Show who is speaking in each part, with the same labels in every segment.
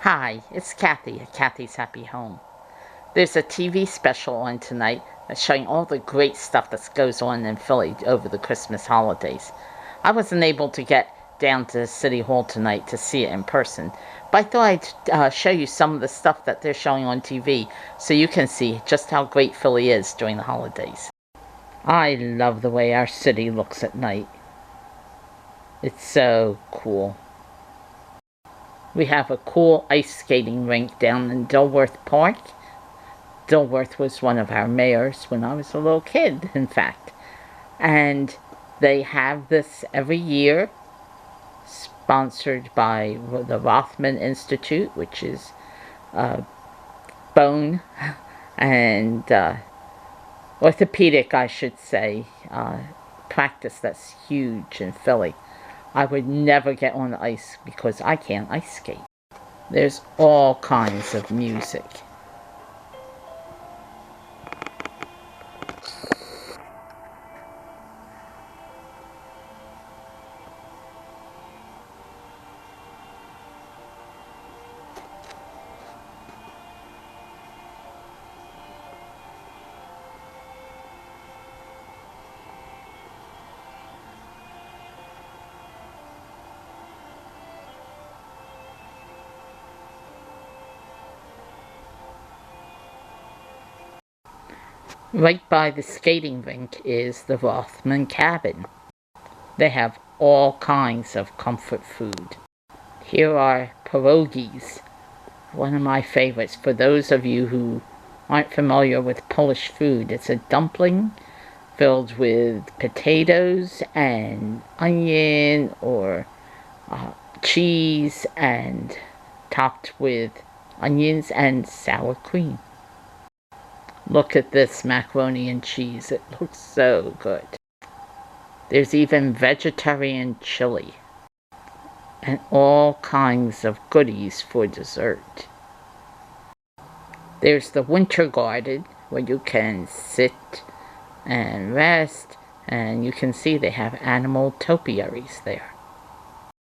Speaker 1: Hi, it's Kathy at Kathy's Happy Home. There's a TV special on tonight that's showing all the great stuff that goes on in Philly over the Christmas holidays. I wasn't able to get down to City Hall tonight to see it in person, but I thought I'd show you some of the stuff that they're showing on TV so you can see just how great Philly is during the holidays. I love the way our city looks at night. It's so cool. We have a cool ice skating rink down in Dilworth Park. Dilworth was one of our mayors when I was a little kid, in fact. And they have this every year, sponsored by the Rotman Institute, which is bone and orthopedic, I should say, practice that's huge in Philly. I would never get on the ice because I can't ice skate. There's all kinds of music. Right by the skating rink is the Rotman Cabin. They have all kinds of comfort food. Here are pierogies, one of my favorites. For those of you who aren't familiar with Polish food, it's a dumpling filled with potatoes and onion or cheese and topped with onions and sour cream. Look at this macaroni and cheese. It looks so good. There's even vegetarian chili and all kinds of goodies for dessert. There's the winter garden where you can sit and rest, and you can see they have animal topiaries there.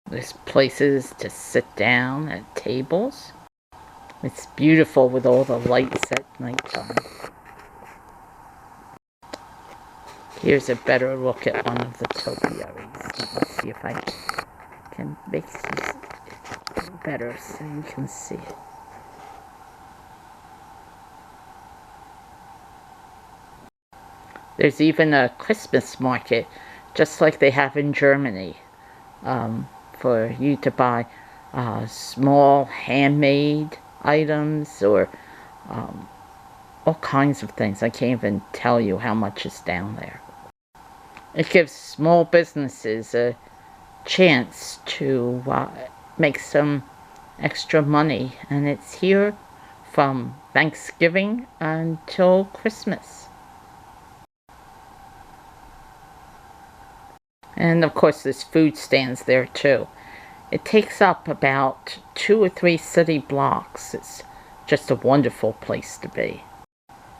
Speaker 1: There's places to sit down at tables. It's beautiful with all the lights at nighttime. Here's a better look at one of the topiaries. Let me see if I can make this better so you can see it. There's even a Christmas market, just like they have in Germany, for you to buy small handmade items or all kinds of things. I can't even tell you how much is down there. It gives small businesses a chance to make some extra money, and it's here from Thanksgiving until Christmas. And of course there's food stands there too. It takes up about 2 or 3 city blocks. It's just a wonderful place to be.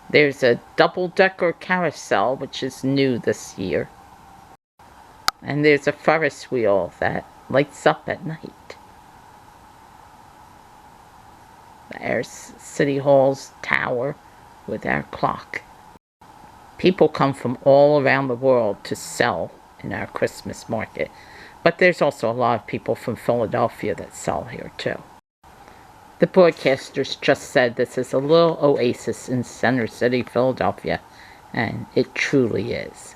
Speaker 1: There's a double-decker carousel, which is new this year. And there's a Ferris wheel that lights up at night. There's City Hall's tower with our clock. People come from all around the world to sell in our Christmas market. But there's also a lot of people from Philadelphia that sell here too. The broadcasters just said this is a little oasis in Center City, Philadelphia, and it truly is.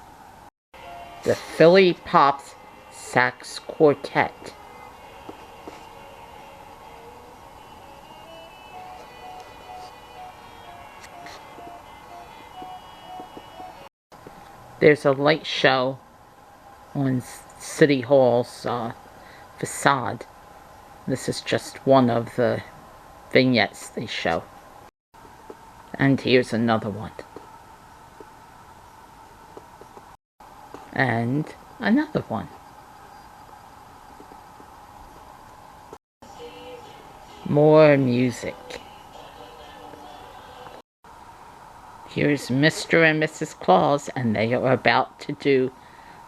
Speaker 1: The Philly Pops Sax Quartet. There's a light show on City Hall's facade. This is just one of the vignettes they show. And here's another one. And another one. More music. Here's Mr. and Mrs. Claus, and they are about to do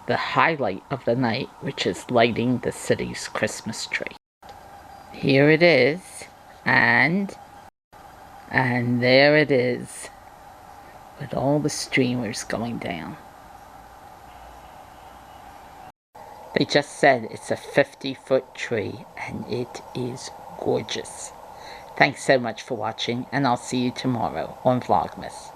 Speaker 1: the highlight of the night, which is lighting the city's Christmas tree. Here it is. And there it is, with all the streamers going down. They just said it's a 50-foot tree, and it is gorgeous. Thanks so much for watching, and I'll see you tomorrow on Vlogmas.